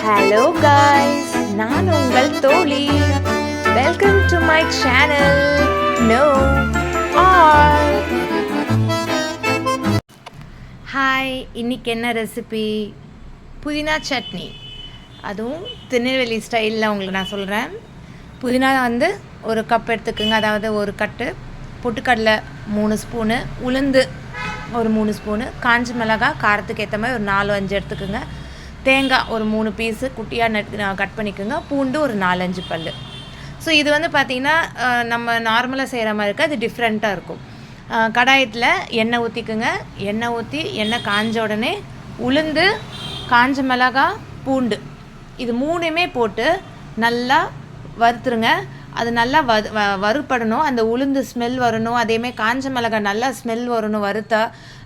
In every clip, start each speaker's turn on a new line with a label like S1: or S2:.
S1: Hello guys, நான் உங்கள் தோழி. Welcome to my channel. நோ ஆல். ஹாய், இன்னைக்கு என்ன ரெசிபி? புதினா சட்னி. அதுவும் திருநெல்வேலி ஸ்டைலில் உங்களுக்கு நான் சொல்கிறேன். புதினா வந்து ஒரு கப் எடுத்துக்கோங்க, அதாவது ஒரு கட்டு. பொட்டுக்கடலை 3 ஸ்பூனு, உளுந்து ஒரு 3 ஸ்பூனு, காஞ்ச மிளகாய் காரத்துக்கு ஏற்ற மாதிரி ஒரு 4-5 எடுத்துக்கோங்க. தேங்காய் ஒரு 3 பீஸு குட்டியாக கட் பண்ணிக்கோங்க. பூண்டு ஒரு 4-5 பல். ஸோ இது வந்து பார்த்திங்கன்னா நம்ம நார்மலாக செய்கிற மாதிரி இருக்குது, அது டிஃப்ரெண்ட்டாக இருக்கும். கடாயத்தில் எண்ணெய் ஊற்றிக்குங்க. எண்ணெய் ஊற்றி எண்ணெய் காஞ்ச உடனே உளுந்து, காஞ்ச மிளகாய், பூண்டு இது 3மே போட்டு நல்லா வறுத்துருங்க. அது நல்லா வறுப்படணும். அந்த உளுந்து ஸ்மெல் வரணும், அதேமாதிரி காஞ்ச மிளகாய் நல்லா ஸ்மெல் வரணும் வறுத்தா.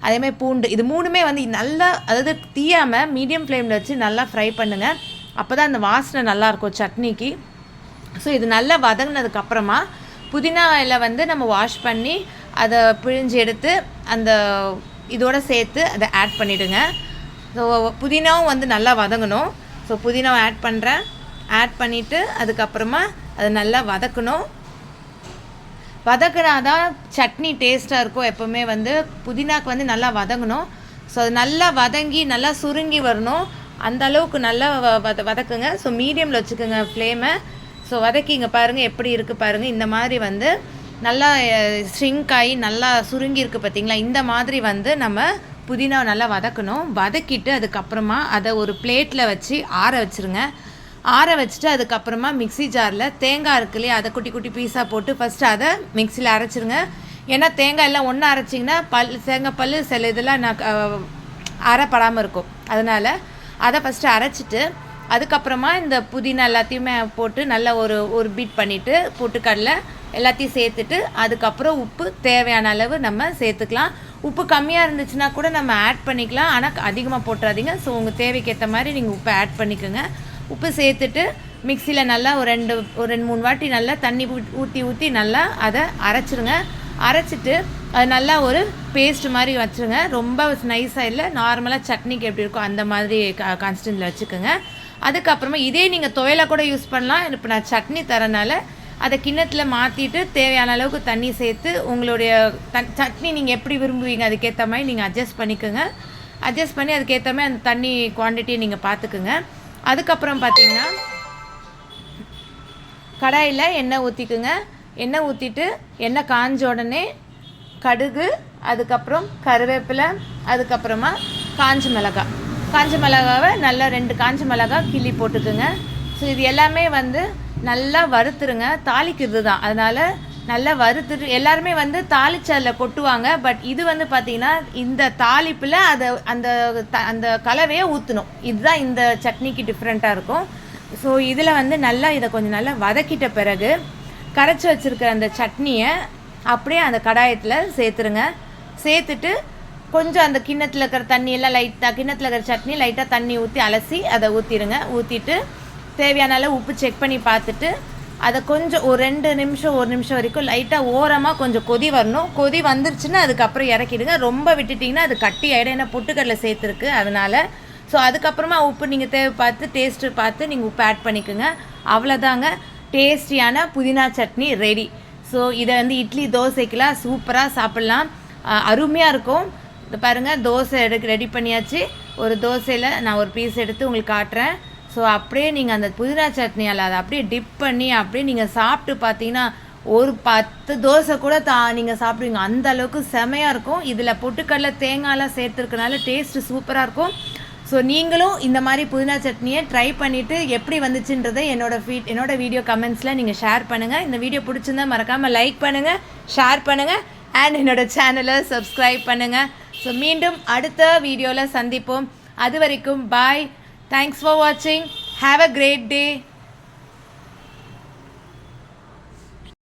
S1: அதேமாதிரி பூண்டு, இது 3மே வந்து நல்லா, அதாவது தீயாமல் மீடியம் ஃப்ளேமில் வச்சு நல்லா ஃப்ரை பண்ணுங்கள். அப்போ தான் அந்த வாசனை நல்லாயிருக்கும் சட்னிக்கு. ஸோ இது நல்லா வதங்கினதுக்கப்புறமா புதினா இலை வந்து நம்ம வாஷ் பண்ணி அதை பிழிஞ்சு எடுத்து அந்த இதோடு சேர்த்து அதை ஆட் பண்ணிவிடுங்க. ஸோ புதினாவும் வந்து நல்லா வதங்கணும். ஸோ புதினாவை ஆட் பண்ணுறேன். ஆட் பண்ணிவிட்டு அதுக்கப்புறமா அது நல்லா வதக்கணும். வதக்கினாதான் சட்னி டேஸ்ட்டாக இருக்கும். எப்போவுமே வந்து புதினாக்கு வந்து நல்லா வதங்கணும். ஸோ அது நல்லா வதங்கி நல்லா சுருங்கி வரணும். அந்த அளவுக்கு நல்லா வதக்குங்க. ஸோ மீடியமில் வச்சுக்கோங்க ஃப்ளேமை. ஸோ வதக்கிங்க பாருங்கள் எப்படி இருக்குது பாருங்கள். இந்த மாதிரி வந்து நல்லா ஷ்ரிங்க் ஆகி நல்லா சுருங்கி இருக்குது பார்த்திங்களா. இந்த மாதிரி வந்து நம்ம புதினாவை நல்லா வதக்கணும். வதக்கிட்டு அதுக்கப்புறமா அதை ஒரு பிளேட்டில் வச்சு ஆற வச்சுருங்க. ஆற வச்சுட்டு அதுக்கப்புறமா மிக்ஸி ஜாரில் தேங்காய் இருக்கு இல்லையா, அதை குட்டி குட்டி பீஸாக போட்டு ஃபஸ்ட்டு அதை மிக்சியில் அரைச்சிருங்க. ஏன்னா தேங்காய் எல்லாம் ஒன்றா அரைச்சிங்கன்னா தேங்காய் பல் சில இதெல்லாம் அரைப்படாமல் இருக்கும். அதனால் அதை ஃபஸ்ட்டு அரைச்சிட்டு அதுக்கப்புறமா இந்த புதினா எல்லாத்தையுமே போட்டு நல்லா ஒரு பீட் பண்ணிவிட்டு பொட்டுக்கடலை எல்லாத்தையும் சேர்த்துட்டு அதுக்கப்புறம் உப்பு தேவையான அளவு நம்ம சேர்த்துக்கலாம். உப்பு கம்மியாக இருந்துச்சுன்னா கூட நம்ம ஆட் பண்ணிக்கலாம், ஆனால் அதிகமாக போட்டுறாதீங்க. ஸோ உங்கள் தேவைக்கு ஏற்ற மாதிரி நீங்கள் உப்பை ஆட் பண்ணிக்கோங்க. உப்பு சேர்த்துட்டு மிக்சியில் நல்லா ஒரு 2-3 வாட்டி நல்லா தண்ணி ஊற்றி நல்லா அதை அரைச்சிருங்க. அரைச்சிட்டு அது நல்லா ஒரு பேஸ்ட் மாதிரி வச்சுருங்க. ரொம்ப நைஸாக இல்லை, நார்மலாக சட்னிக்கு எப்படி இருக்கும் அந்த மாதிரி கன்சிஸ்டன்சியில் வச்சுக்கோங்க. அதுக்கப்புறமா இதே நீங்கள் துவையலை கூட யூஸ் பண்ணலாம். இப்போ நான் சட்னி தரனால அதை கிண்ணத்தில் மாற்றிட்டு தேவையான அளவுக்கு தண்ணி சேர்த்து உங்களுடைய சட்னி நீங்கள் எப்படி விரும்புவீங்க அதுக்கேற்ற மாதிரி நீங்கள் அட்ஜஸ்ட் பண்ணிக்கோங்க. அட்ஜஸ்ட் பண்ணி அதுக்கேற்ற மாதிரி அந்த தண்ணி குவான்டிட்டியை நீங்கள் பார்த்துக்குங்க. அதுக்கப்புறம் பார்த்திங்கன்னா கடாயில் எண்ணெய் ஊற்றிக்குங்க. எண்ணெய் ஊற்றிட்டு எண்ணெய் காஞ்ச உடனே கடுகு, அதுக்கப்புறம் கருவேப்பிலை, அதுக்கப்புறமா காஞ்ச மிளகாவை நல்லா 2 காஞ்ச மிளகாய் கிள்ளி போட்டுக்குங்க. ஸோ இது எல்லாமே வந்து நல்லா வறுத்துருங்க. தாளிக்கிறது தான், அதனால் நல்லா வறுத்துட்டு எல்லாருமே வந்து தாளிச்சதில் கொட்டுவாங்க. பட் இது வந்து பார்த்திங்கன்னா இந்த தாளிப்பில் அதை அந்த கலவையை ஊற்றணும். இதுதான் இந்த சட்னிக்கு டிஃப்ரெண்ட்டாக இருக்கும். ஸோ இதில் வந்து நல்லா இதை கொஞ்சம் நல்லா வதக்கிட்ட பிறகு கரைச்சி வச்சுருக்கிற அந்த சட்னியை அப்படியே அந்த கடாயத்தில் சேர்த்துருங்க. சேர்த்துட்டு கொஞ்சம் அந்த கிண்ணத்தில் இருக்கிற தண்ணியெல்லாம் கிண்ணத்தில் இருக்கிற சட்னி லைட்டாக தண்ணி ஊற்றி அலசி அதை ஊற்றிடுங்க. ஊற்றிட்டு தேவையான அளவு உப்பு செக் பண்ணி பார்த்துட்டு அதை கொஞ்சம் ஒரு 2 நிமிஷம் 1 நிமிஷம் வரைக்கும் லைட்டாக ஓரமாக கொஞ்சம் கொதி வரணும். கொதி வந்துருச்சுன்னா அதுக்கப்புறம் இறக்கிடுங்க. ரொம்ப விட்டுட்டிங்கன்னா அது கட்டி ஆகிடும், ஏன்னா பொட்டுக்கடலை சேர்த்துருக்கு அதனால். ஸோ அதுக்கப்புறமா உப்பு நீங்கள் தேவை பார்த்து டேஸ்ட்டு பார்த்து நீங்கள் உப்பு ஆட் பண்ணிக்கோங்க. அவ்வளோதாங்க, டேஸ்டியான புதினா சட்னி ரெடி. ஸோ இதை வந்து இட்லி தோசைக்கெலாம் சூப்பராக சாப்பிட்லாம், அருமையாக இருக்கும். இது பாருங்கள், தோசை ரெடி பண்ணியாச்சு. ஒரு தோசையில் நான் ஒரு பீஸ் எடுத்து உங்களுக்கு காட்டுறேன். ஸோ அப்படியே நீங்கள் அந்த புதினா சட்னியால் அதை அப்படியே டிப் பண்ணி அப்படியே நீங்கள் சாப்பிட்டு பார்த்தீங்கன்னா ஒரு 10 தோசை கூட நீங்கள் சாப்பிடுவீங்க, அந்த அளவுக்கு செமையாக இருக்கும். இதில் பொட்டுக்கடலை தேங்காயெலாம் சேர்த்துருக்கனால டேஸ்ட்டு சூப்பராக இருக்கும். ஸோ நீங்களும் இந்த மாதிரி புதினா சட்னியை ட்ரை பண்ணிவிட்டு எப்படி வந்துச்சுன்றதை என்னோட வீடியோ கமெண்ட்ஸில் நீங்கள் ஷேர் பண்ணுங்கள். இந்த வீடியோ பிடிச்சிருந்தா மறக்காமல் லைக் பண்ணுங்கள், ஷேர் பண்ணுங்கள், அண்ட் என்னோடய சேனலை சப்ஸ்கிரைப் பண்ணுங்கள். ஸோ மீண்டும் அடுத்த வீடியோவில் சந்திப்போம். அது வரைக்கும் பாய். Thanks for watching. Have a great day.